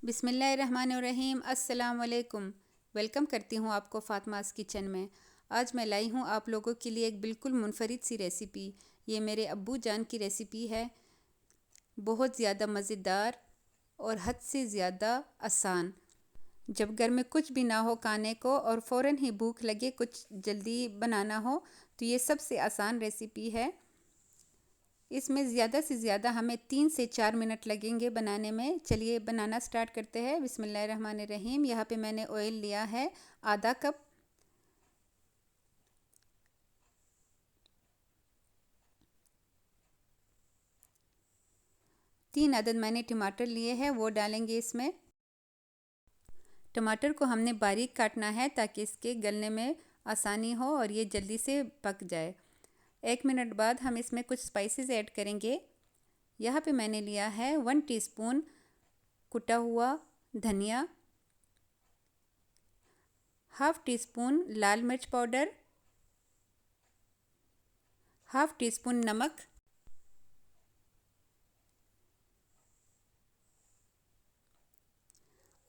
बिस्मिल्लाहिर्रहमानिर्रहीम। अस्सलाम वालेकुम। वेलकम करती हूँ आपको फ़ातिमास किचन में। आज मैं लाई हूँ आप लोगों के लिए एक बिल्कुल मुनफरिद सी रेसिपी। ये मेरे अब्बू जान की रेसिपी है, बहुत ज़्यादा मज़ेदार और हद से ज़्यादा आसान। जब घर में कुछ भी ना हो खाने को और फ़ौरन ही भूख लगे, कुछ जल्दी बनाना हो, तो ये सबसे आसान रेसिपी है। इसमें ज़्यादा से ज़्यादा हमें 3 से 4 मिनट लगेंगे बनाने में। चलिए बनाना स्टार्ट करते हैं। बिस्मिल्लाहिर्रहमानिर्रहीम। यहाँ पे मैंने ऑयल लिया है आधा कप। तीन अदद मैंने टमाटर लिए हैं, वो डालेंगे इसमें। टमाटर को हमने बारीक काटना है ताकि इसके गलने में आसानी हो और ये जल्दी से पक जाए। 1 मिनट बाद हम इसमें कुछ स्पाइसेस ऐड करेंगे। यहाँ पे मैंने लिया है 1 टीस्पून कुटा हुआ धनिया, हाफ़ टी स्पून लाल मिर्च पाउडर, हाफ़ टी स्पून नमक,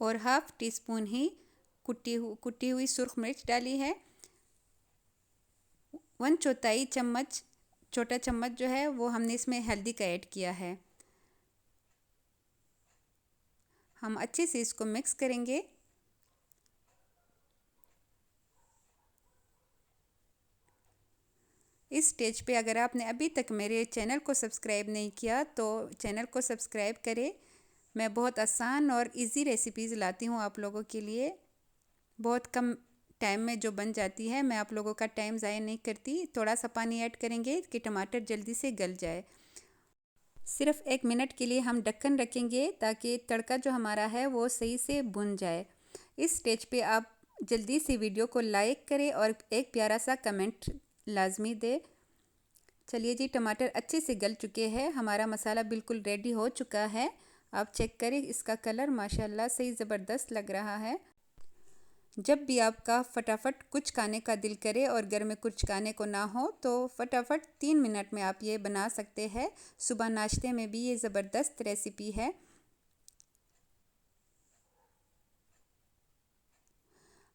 और हाफ़ टी स्पून ही कुटी हुई सुर्ख मिर्च डाली है। 1/4 चम्मच, छोटा चम्मच जो है वो हमने इसमें हल्दी का ऐड किया है। हम अच्छे से इसको मिक्स करेंगे। इस स्टेज पे अगर आपने अभी तक मेरे चैनल को सब्सक्राइब नहीं किया तो चैनल को सब्सक्राइब करें। मैं बहुत आसान और इजी रेसिपीज़ लाती हूँ आप लोगों के लिए, बहुत कम टाइम में जो बन जाती है। मैं आप लोगों का टाइम ज़ाया नहीं करती। थोड़ा सा पानी ऐड करेंगे कि टमाटर जल्दी से गल जाए। सिर्फ 1 मिनट के लिए हम ढक्कन रखेंगे ताकि तड़का जो हमारा है वो सही से भुन जाए। इस स्टेज पे आप जल्दी से वीडियो को लाइक करें और एक प्यारा सा कमेंट लाजमी दे। चलिए जी, टमाटर अच्छे से गल चुके हैं, हमारा मसाला बिल्कुल रेडी हो चुका है। आप चेक करें, इसका कलर माशाल्लाह सही ज़बरदस्त लग रहा है। जब भी आपका फटाफट कुछ खाने का दिल करे और घर में कुछ खाने को ना हो तो फटाफट 3 मिनट में आप ये बना सकते हैं। सुबह नाश्ते में भी ये ज़बरदस्त रेसिपी है।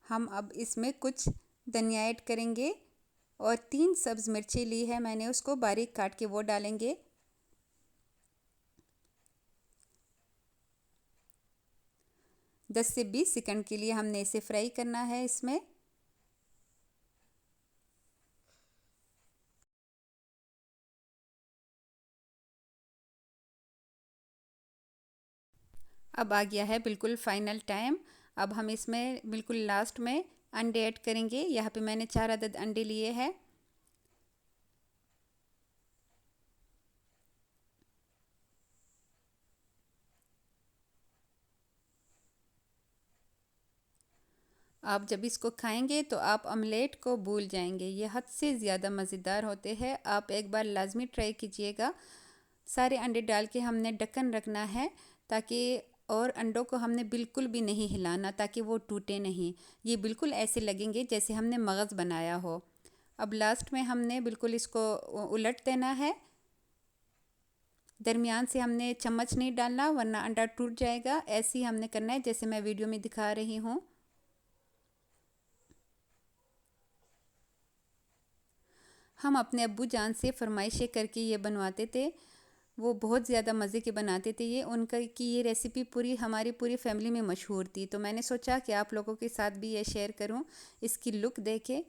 हम अब इसमें कुछ धनिया ऐड करेंगे और 3 सब्ज़ मिर्ची ली है मैंने, उसको बारीक काट के वो डालेंगे। दस से 20 सेकंड के लिए हमने इसे फ्राई करना है इसमें। अब आ गया है बिल्कुल फ़ाइनल टाइम। अब हम इसमें बिल्कुल लास्ट में अंडे ऐड करेंगे। यहाँ पे मैंने 4 अदद अंडे लिए हैं। आप जब इसको खाएंगे तो आप ऑमलेट को भूल जाएंगे। ये हद से ज़्यादा मज़ेदार होते हैं। आप एक बार लाजमी ट्राई कीजिएगा। सारे अंडे डाल के हमने ढक्कन रखना है ताकि, और अंडों को हमने बिल्कुल भी नहीं हिलाना ताकि वो टूटे नहीं। ये बिल्कुल ऐसे लगेंगे जैसे हमने मगज़ बनाया हो। अब लास्ट में हमने बिल्कुल इसको उलट देना है। दरमियान से हमने चम्मच नहीं डालना वरना अंडा टूट जाएगा। ऐसे ही हमने करना है जैसे मैं वीडियो में दिखा रही हूँ। हम अपने अब्बू जान से फरमाइशें करके ये बनवाते थे। वो बहुत ज़्यादा मज़े के बनाते थे। ये उनका की ये रेसिपी पूरी हमारी पूरी फैमिली में मशहूर थी, तो मैंने सोचा कि आप लोगों के साथ भी ये शेयर करूं। इसकी लुक देखें।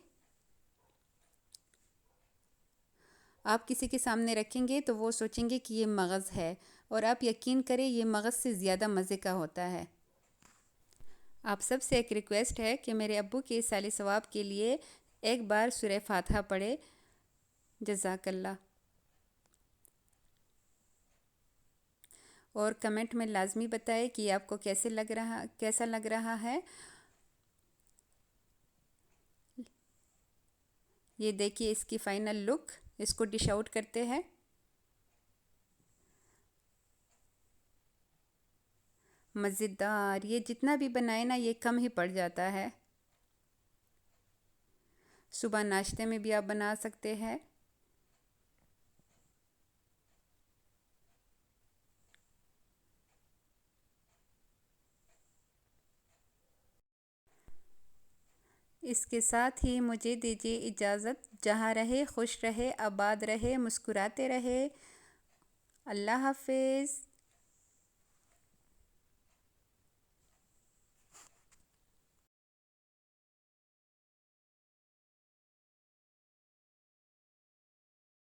आप किसी के सामने रखेंगे तो वो सोचेंगे कि ये मगज़ है, और आप यकीन करें ये मगज़ से ज़्यादा मज़े का होता है। आप सबसे एक रिक्वेस्ट है कि मेरे अब्बू के साले सवाब के लिए एक बार सूरह फातिहा पढ़े। जज़ाकल्ला। और कमेंट में लाजमी बताएं कि आपको कैसा लग रहा है। ये देखिए इसकी फ़ाइनल लुक। इसको डिश आउट करते हैं। मज़ेदार, ये जितना भी बनाए ना ये कम ही पड़ जाता है। सुबह नाश्ते में भी आप बना सकते हैं। इसके साथ ही मुझे दीजिए इजाज़त। जहाँ रहे खुश रहे, आबाद रहे, मुस्कुराते रहे। अल्लाह हाफिज़।